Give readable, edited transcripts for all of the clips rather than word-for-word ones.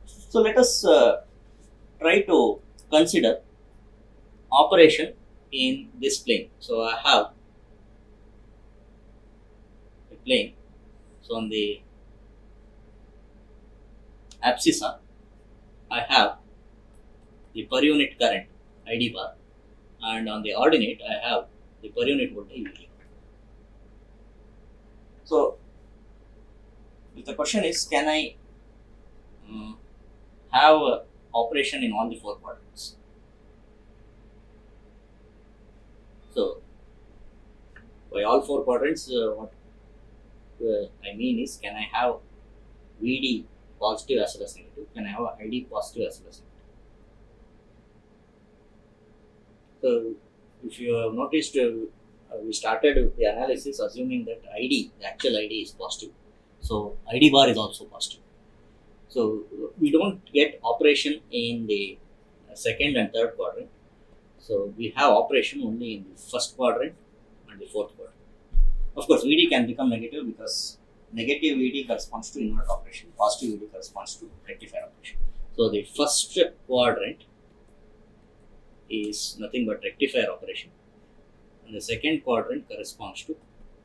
So let us try to consider operation in this plane. So I have a plane. So on the abscissa, I have the per unit current ID bar, and on the ordinate, I have the per unit voltage VD. So if the question is, can I have operation in all the four quadrants? So by all four quadrants, what I mean is, can I have VD positive as well as negative? Can I have ID positive as well as negative? So if you have noticed, we started the analysis assuming that ID, the actual ID, is positive. So ID bar is also positive. So we don't get operation in the second and third quadrant. So we have operation only in the first quadrant and the fourth quadrant. Of course, VD can become negative because negative VD corresponds to invert operation, positive VD corresponds to rectifier operation. So the first quadrant is nothing but rectifier operation, and the second quadrant corresponds to,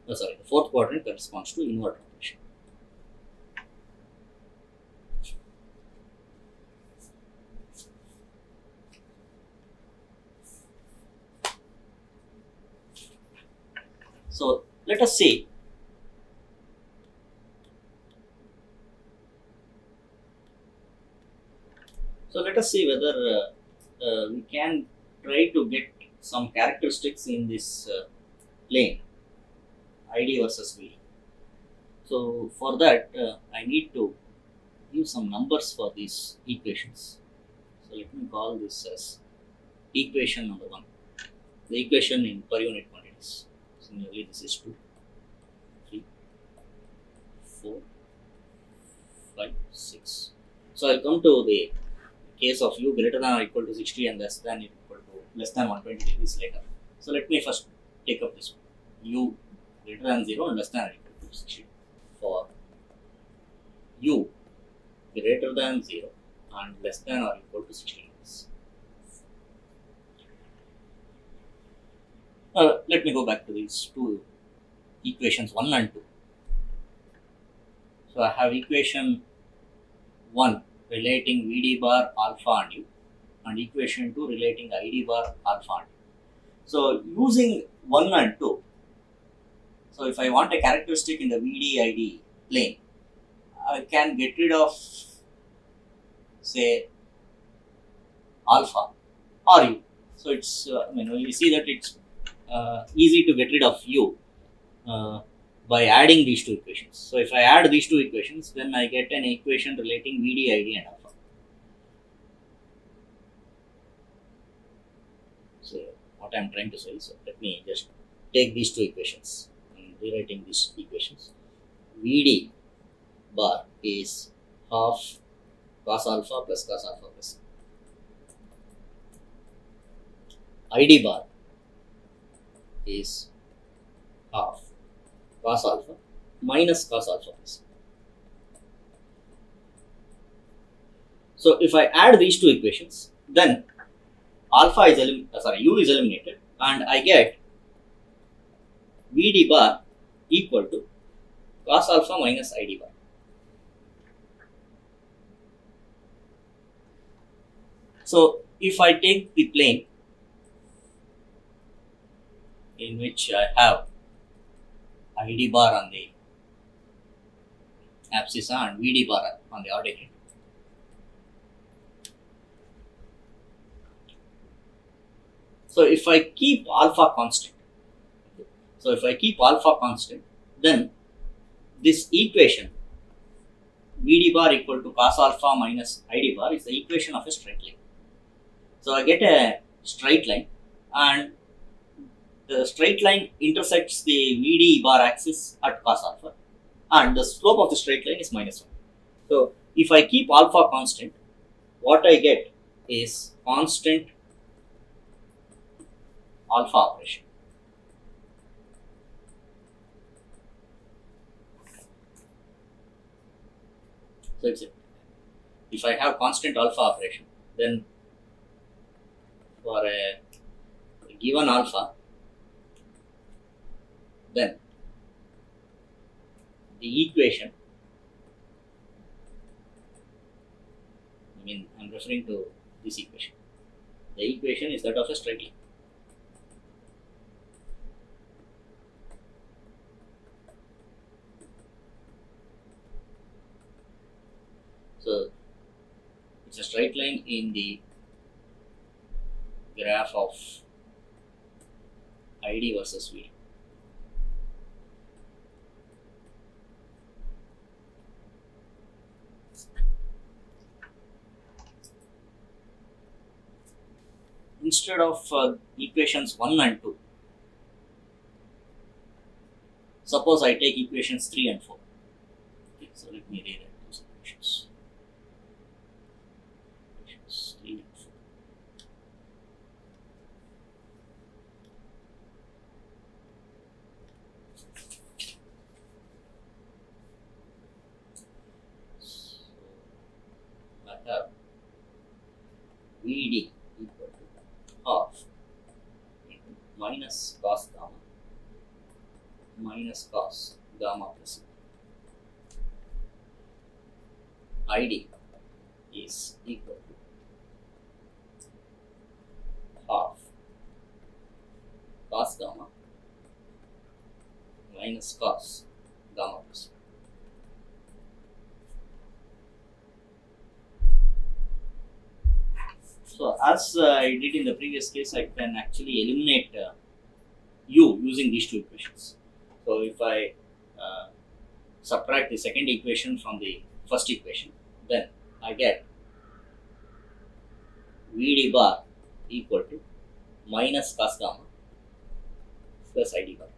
the fourth quadrant corresponds to invert operation. So let us see whether we can try to get some characteristics in this plane ID versus VD. So for that, I need to give some numbers for these equations. So let me call this as equation number 1, the equation in per unit quantities. Similarly, this is 2, 3, 4, 5, 6. So I'll come to the case of u greater than or equal to 60 and less than 120 degrees later. So let me first take up this one, u greater than 0 and less than or equal to 60. For u greater than 0 and less than or equal to 60 degrees. Let me go back to these two equations 1 and 2. So I have equation 1 relating VD bar alpha and U, and equation 2 relating ID bar alpha and U. So using 1 and 2, so if I want a characteristic in the VD ID plane, I can get rid of, say, alpha or U. So it's, you see that it's easy to get rid of U by adding these two equations. So if I add these two equations, then I get an equation relating VD, ID and alpha. So what I am trying to say is, let me just take these two equations and rewriting these equations. VD bar is half cos alpha plus cos alpha plus ID bar is half cos alpha minus cos alpha plus. So if I add these two equations, then alpha is U is eliminated, and I get VD bar equal to cos alpha minus ID bar. So if I take the plane in which I have ID bar on the abscissa and VD bar on the ordinate, so if I keep alpha constant, then this equation VD bar equal to cos alpha minus ID bar is the equation of a straight line. So I get a straight line, and the straight line intersects the VD bar axis at cos alpha, and the slope of the straight line is minus 1. So if I keep alpha constant, what I get is constant alpha operation. So it's if I have constant alpha operation, then for a given alpha, then the equation, I'm referring to this equation. The equation is that of a straight line. So it's a straight line in the graph of ID versus V. Instead of equations 1 and 2, suppose I take equations 3 and 4. Okay, so let me rewrite those equations. Equations 3 and 4. So I have VD equal to half into minus cos gamma minus cos gamma plus ID is equal to half cos gamma minus cos gamma plus. So as I did in the previous case, I can actually eliminate u using these two equations. So if I subtract the second equation from the first equation, then I get VD bar equal to minus cos gamma plus ID bar.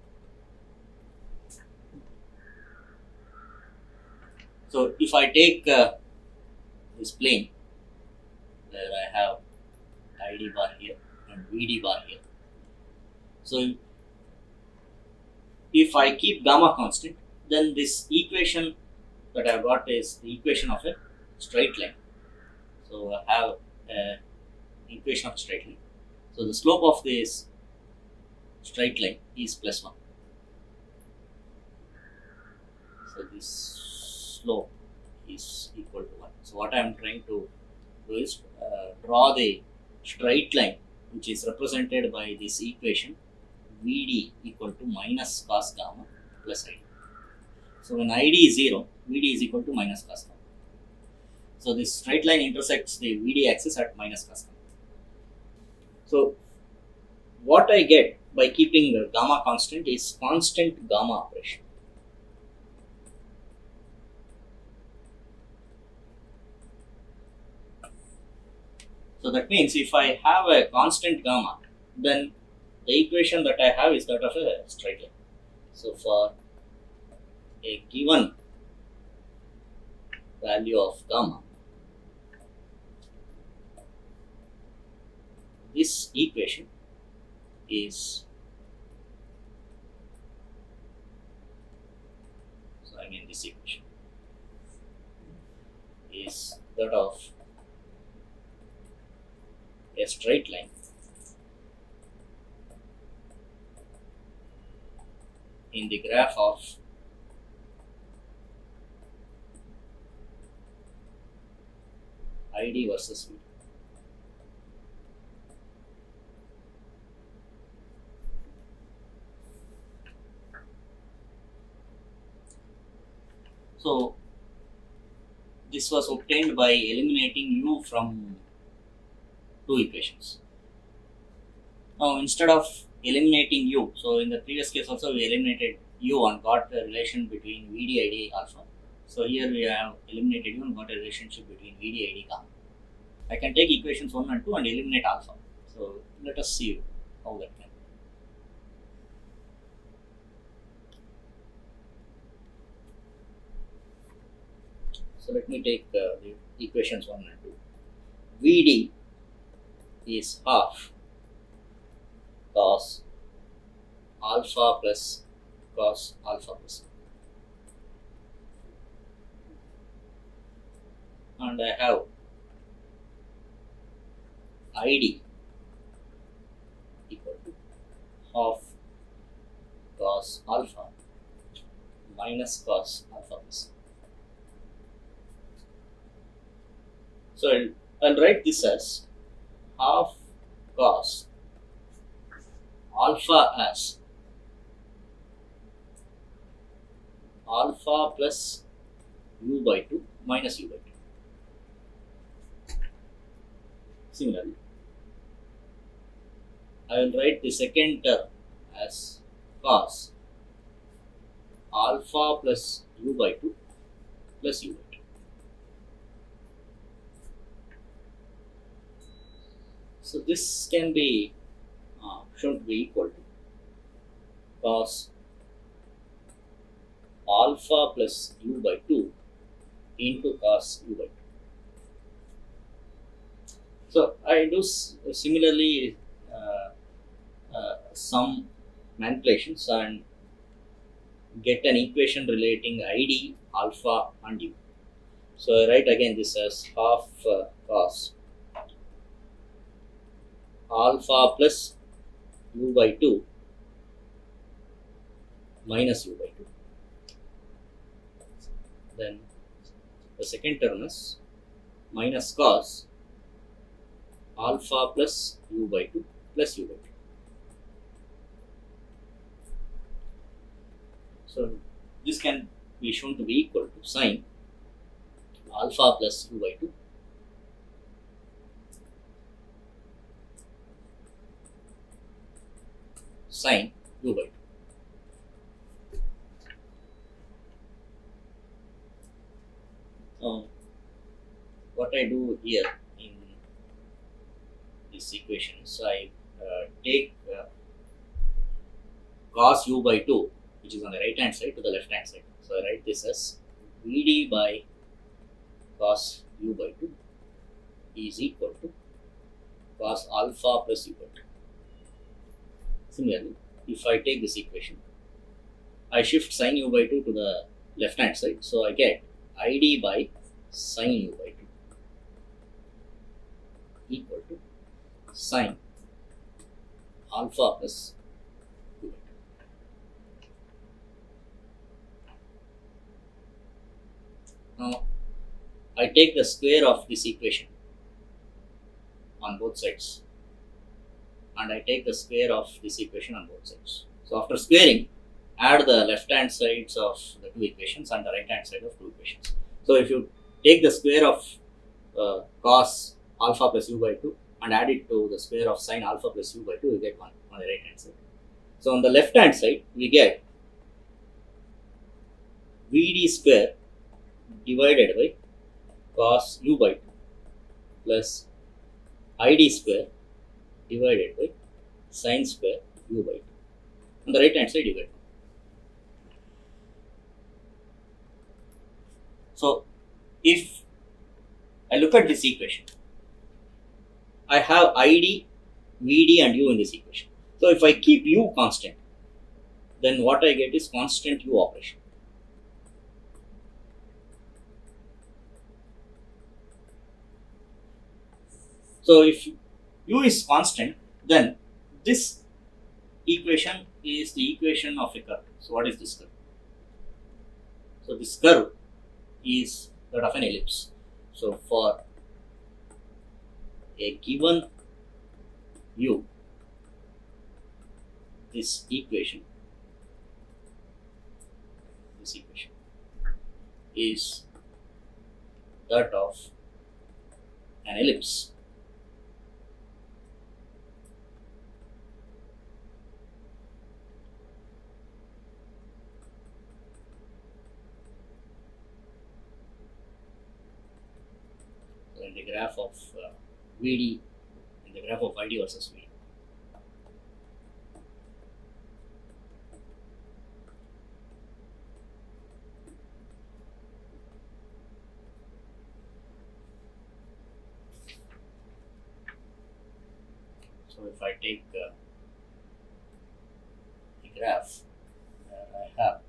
So if I take this plane where I have ID bar here and VD bar here, so if I keep gamma constant, then this equation that I got is the equation of a straight line. So I have an equation of a straight line. So the slope of this straight line is plus 1. So this slope is equal to 1. So what I am trying to do is draw the straight line which is represented by this equation VD equal to minus cos gamma plus ID. So when ID is 0, VD is equal to minus cos gamma. So this straight line intersects the VD axis at minus cos gamma. So what I get by keeping the gamma constant is constant gamma operation. So that means if I have a constant gamma, then the equation that I have is that of a straight line. So for a given value of gamma, this equation is, this equation is that of a straight line in the graph of ID versus V. So this was obtained by eliminating u from two equations. Now instead of eliminating u, so in the previous case also we eliminated u and got a relation between VDID alpha. So here we have eliminated u and got a relationship between VDID gamma. I can take equations 1 and 2 and eliminate alpha. So let us see how that can. So let me take the equations 1 and 2. VD is half cos alpha plus cos alpha plus 1. and I have ID equal to half cos alpha minus cos alpha plus. So I'll write this as half cos alpha as alpha plus u by 2 minus u by 2. Similarly, I will write the second term as cos alpha plus u by 2 plus u by 2. So this can be shown to be equal to cos alpha plus u by 2 into cos u by 2. So I do similarly some manipulations and get an equation relating ID, alpha and u. So I write again this as half cos alpha plus u by 2 minus u by 2. Then the second term is minus cos alpha plus u by 2 plus u by 2. So this can be shown to be equal to sin alpha plus u by 2 sin u by 2. What I do here in this equation is I take cos u by 2, which is on the right hand side, to the left hand side. So I write this as Vd by cos u by 2 is equal to cos alpha plus u by 2. Similarly, if I take this equation, I shift sin u by 2 to the left hand side, so I get Id by sin u by 2 equal to sin alpha plus u by 2. Now I take the square of this equation on both sides, and I take the square of this equation on both sides. So after squaring, add the left hand sides of the two equations and the right hand side of two equations. So if you take the square of cos alpha plus u by 2 and add it to the square of sin alpha plus u by 2, you get 1 on the right hand side. So on the left hand side, we get Vd square divided by cos u by 2 plus Id square divided by sin square u by 2. On the right hand side, you get 1. So if I look at this equation, I have ID, Vd and u in this equation. So if I keep u constant, then what I get is constant u operation. So if u is constant, then this equation is the equation of a curve. So what is this curve? So this curve is that of an ellipse. So for a given u, this equation is that of an ellipse. So in the graph of Vd, in the graph of ID versus Vd. So if I take the graph, I have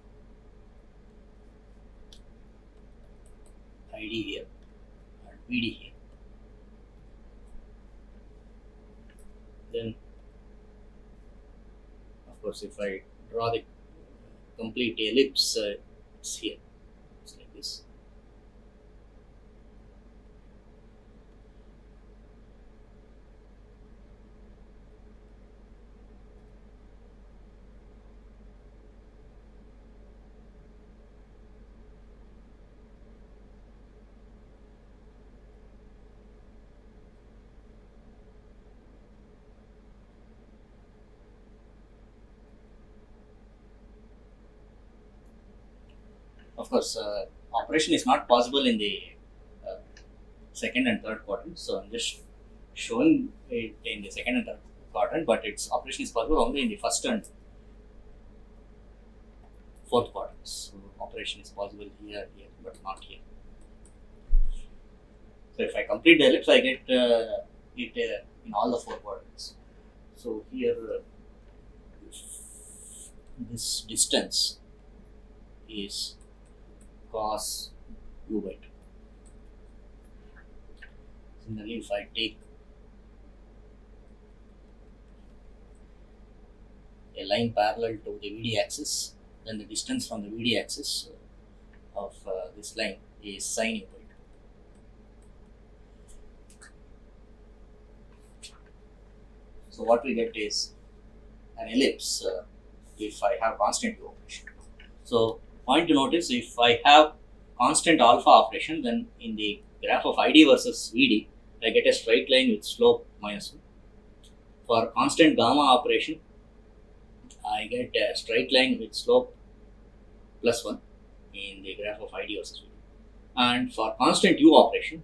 ID here and VD here. Then, of course, if I draw the complete ellipse, it's here. It's like this. Of course, operation is not possible in the uh, second and third quadrant. So I'm just showing it in the second and third quadrant, but its operation is possible only in the first and fourth quadrants. So operation is possible here, but not here. So if I complete the ellipse, I get it in all the four quadrants. So here, if this distance is cos u by 2. Similarly, if I take a line parallel to the VD axis, then the distance from the VD axis of this line is sin u by 2. So what we get is an ellipse if I have constant u operation. So point to notice, if I have constant alpha operation, then in the graph of ID versus VD, I get a straight line with slope minus 1. For constant gamma operation, I get a straight line with slope plus 1 in the graph of ID versus VD. And for constant u operation,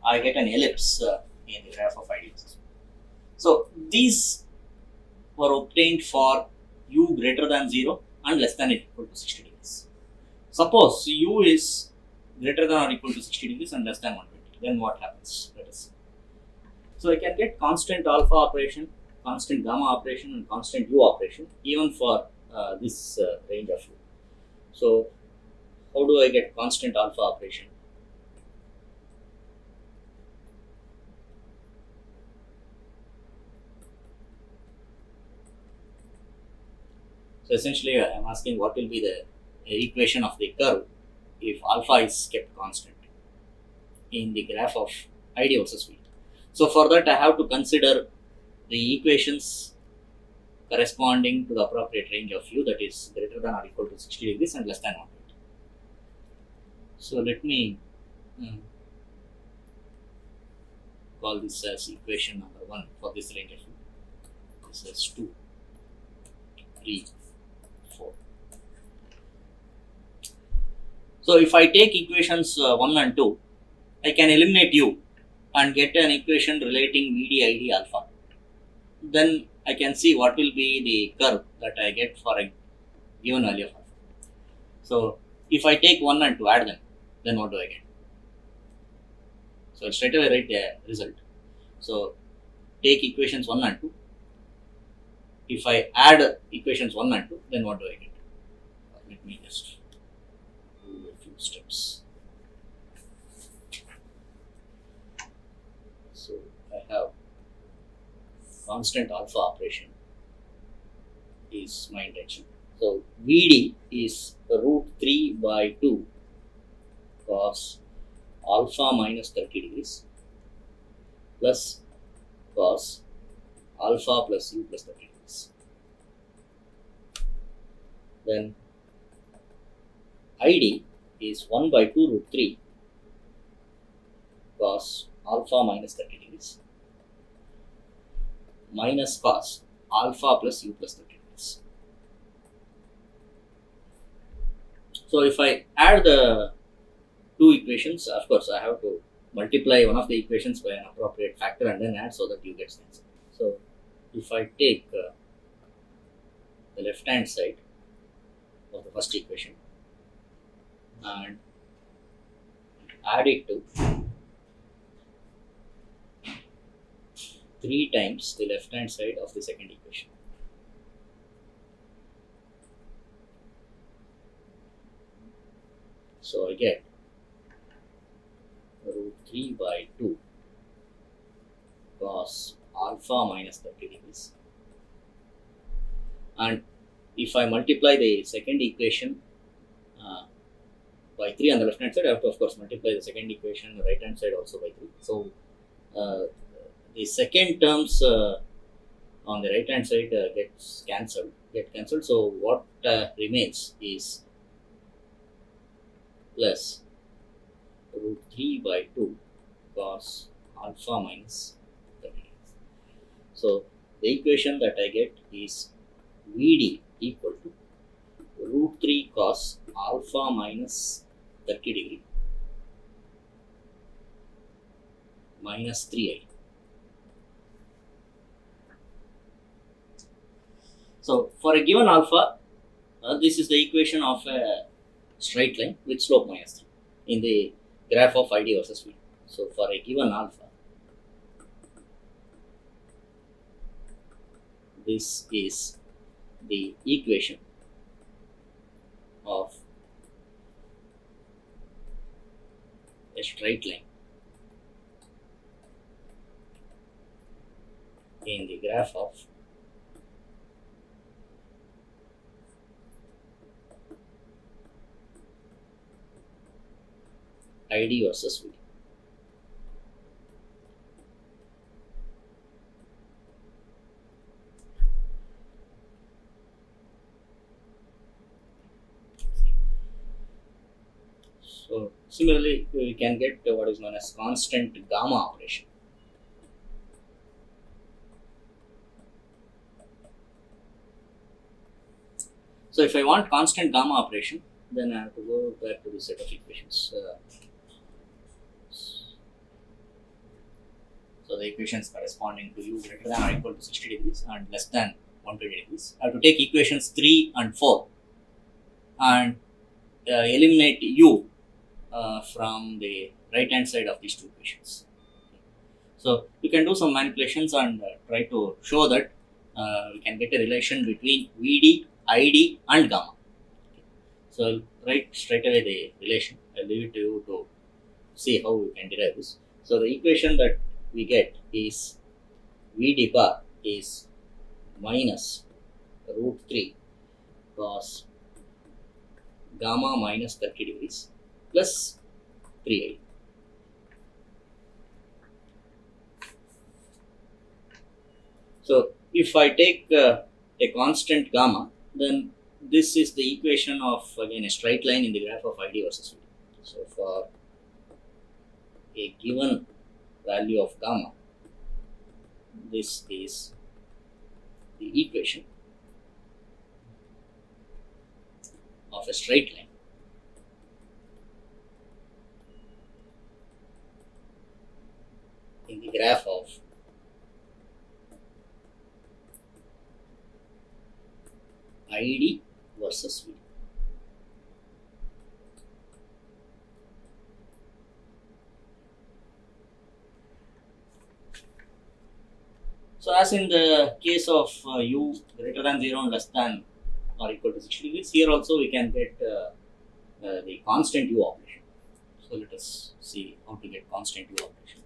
I get an ellipse in the graph of ID versus VD. So these were obtained for u greater than 0 and less than or equal to 60 degrees. Suppose u is greater than or equal to 60 degrees and less than 120, then what happens? Let us see. So I can get constant alpha operation, constant gamma operation, and constant u operation even for this range of u. So how do I get constant alpha operation? So essentially, I am asking what will be the equation of the curve if alpha is kept constant in the graph of ID versus V. So for that, I have to consider the equations corresponding to the appropriate range of u, that is greater than or equal to 60 degrees and less than 120. So let me call this as equation number 1 for this range of u. This is 2, 3, 4. So if I take equations 1 and 2, I can eliminate u and get an equation relating VD, ID, alpha. Then I can see what will be the curve that I get for a given value of alpha. So if I take 1 and 2, add them, then what do I get? So I'll straight away write the result. So take equations 1 and 2. If I add equations 1 and 2, then what do I get? Let me just do a few steps. So I have constant alpha operation is my intention. So VD is root 3 by 2 cos alpha minus 30 degrees plus cos alpha plus u plus 30 degrees. Then ID is 1 by 2 root 3 cos alpha minus 30 degrees minus cos alpha plus u plus 30 degrees. So if I add the two equations, of course I have to multiply one of the equations by an appropriate factor and then add so that you get the answer. So if I take the left hand side of the first equation and add it to 3 times the left hand side of the second equation. So I get root 3 by 2 cos alpha minus 30 degrees. And if I multiply the second equation by 3 on the left hand side, I have to of course multiply the second equation on the right hand side also by 3. So the second terms on the right hand side get cancelled. So what remains is plus root 3 by 2 cos alpha minus 30. So the equation that I get is Vd equal to root 3 cos alpha minus 30 degree minus 3i. So for a given alpha, this is the equation of a straight line with slope minus 3 in the graph of ID versus V. So for a given alpha, this is the equation of a straight line in the graph of ID versus V. So similarly, we can get what is known as constant gamma operation. So if I want constant gamma operation, then I have to go back to the set of equations. So the equations corresponding to u greater than or equal to 60 degrees and less than 120 degrees. I have to take equations 3 and 4 and eliminate u from the right hand side of these two equations. So you can do some manipulations and try to show that we can get a relation between Vd, Id and gamma. So I'll write straight away the relation. I'll leave it to you to see how we can derive this. So the equation that we get is Vd bar is minus root 3 cos gamma minus 30 degrees plus 3i. So if I take a constant gamma, then this is the equation of again a straight line in the graph of ID versus V. So for a given value of gamma, this is the equation of a straight line in the graph of ID versus V. So as in the case of u greater than 0 and less than or equal to 60 degrees, here also we can get the constant u operation. So let us see how to get constant u operation.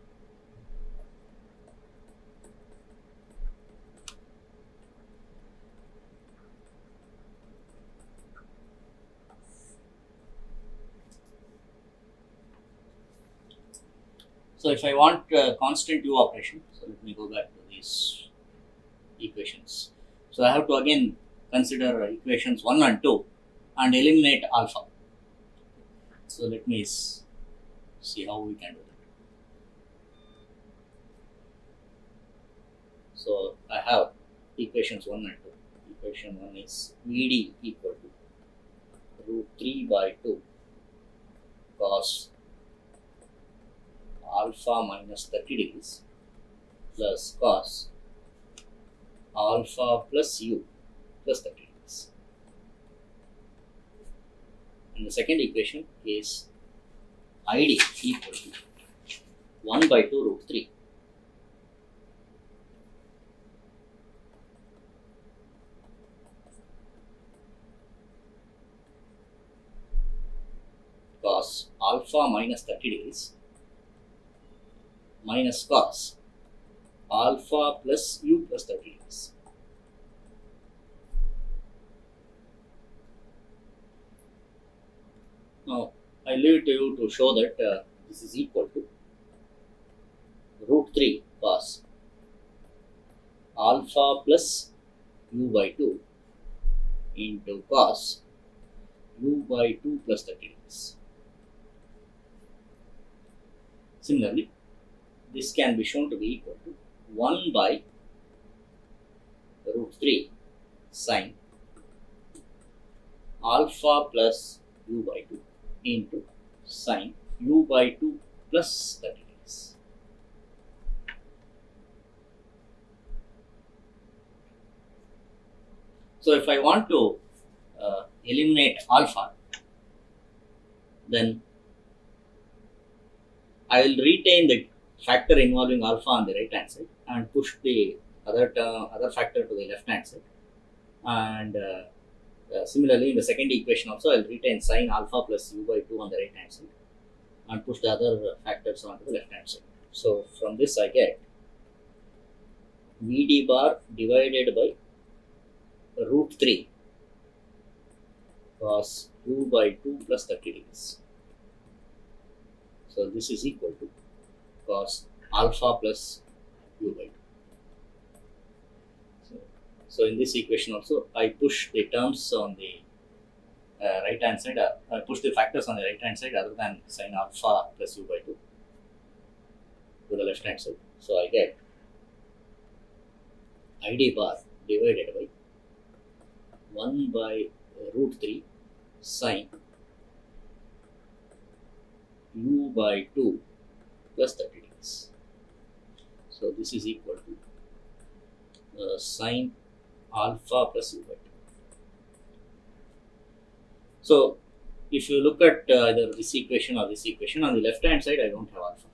So if I want constant u operation, so let me go back to these equations. So I have to again consider equations 1 and 2 and eliminate alpha. So let me see how we can do that. So I have equations 1 and 2. Equation 1 is Vd equal to root 3 by 2 cos alpha minus 30 degrees plus cos alpha plus u plus 30 degrees. And the second equation is Id equal to 1 by 2 root 3 cos alpha minus 30 degrees minus cos alpha plus u plus 30 degrees. Now, I leave it to you to show that this is equal to root 3 cos alpha plus u by 2 into cos u by 2 plus 30 degrees. Similarly, this can be shown to be equal to 1 by root 3 sine alpha plus u by 2 into sine u by 2 plus 30 degrees. So if I want to eliminate alpha, then I will retain the factor involving alpha on the right hand side and push the other factor to the left hand side. And similarly, in the second equation also, I will retain sine alpha plus u by 2 on the right hand side and push the other factors onto the left hand side. So from this I get Vd bar divided by root 3 cos u by 2 plus 30 degrees. So this is equal to cos alpha plus u by 2. So in this equation also, I push the terms on the right hand side, I push the factors on the right hand side other than sine alpha plus u by 2 to the left hand side. So I get Id bar divided by 1 by root 3 sine u by 2 plus 30 degrees. So this is equal to sine alpha plus u by 2. So if you look at either this equation or this equation, on the left hand side I don't have alpha,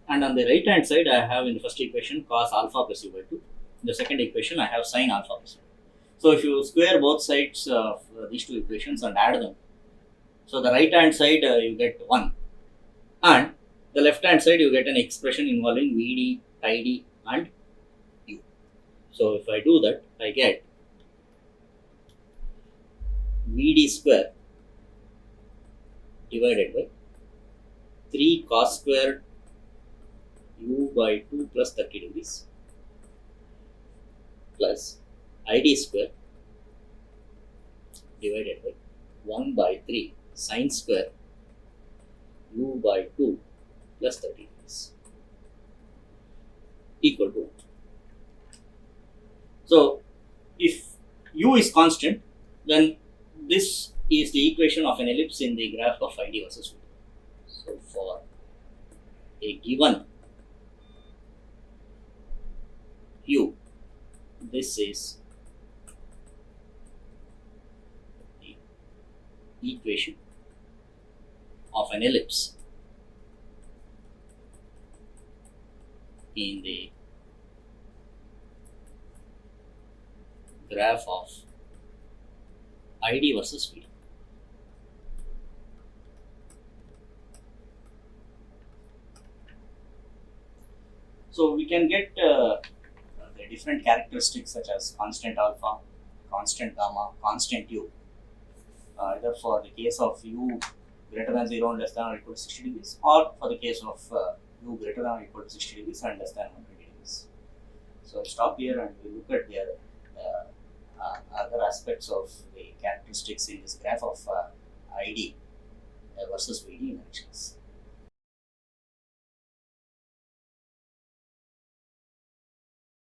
and on the right hand side I have in the first equation cos alpha plus u by 2. In the second equation I have sine alpha plus u by 2. So if you square both sides of these two equations and add them, so the right hand side you get 1, and the left hand side you get an expression involving Vd, Id and u. So if I do that, I get Vd square divided by 3 cos squared u by 2 plus 30 degrees plus Id square divided by 1 by 3 sine square u by 2 plus 30 degrees equal to 1. So if u is constant, then this is the equation of an ellipse in the graph of Id versus u. So for a given u, this is the equation of an ellipse in the graph of Id versus Vd. So we can get the different characteristics such as constant alpha, constant gamma, constant u, either for the case of u greater than 0 and less than or equal to 60 degrees, or for the case of u greater than or equal to 60 degrees and less than 120 degrees. So I'll stop here and we'll look at the other aspects of the characteristics in this graph of Id versus Vd in the next class.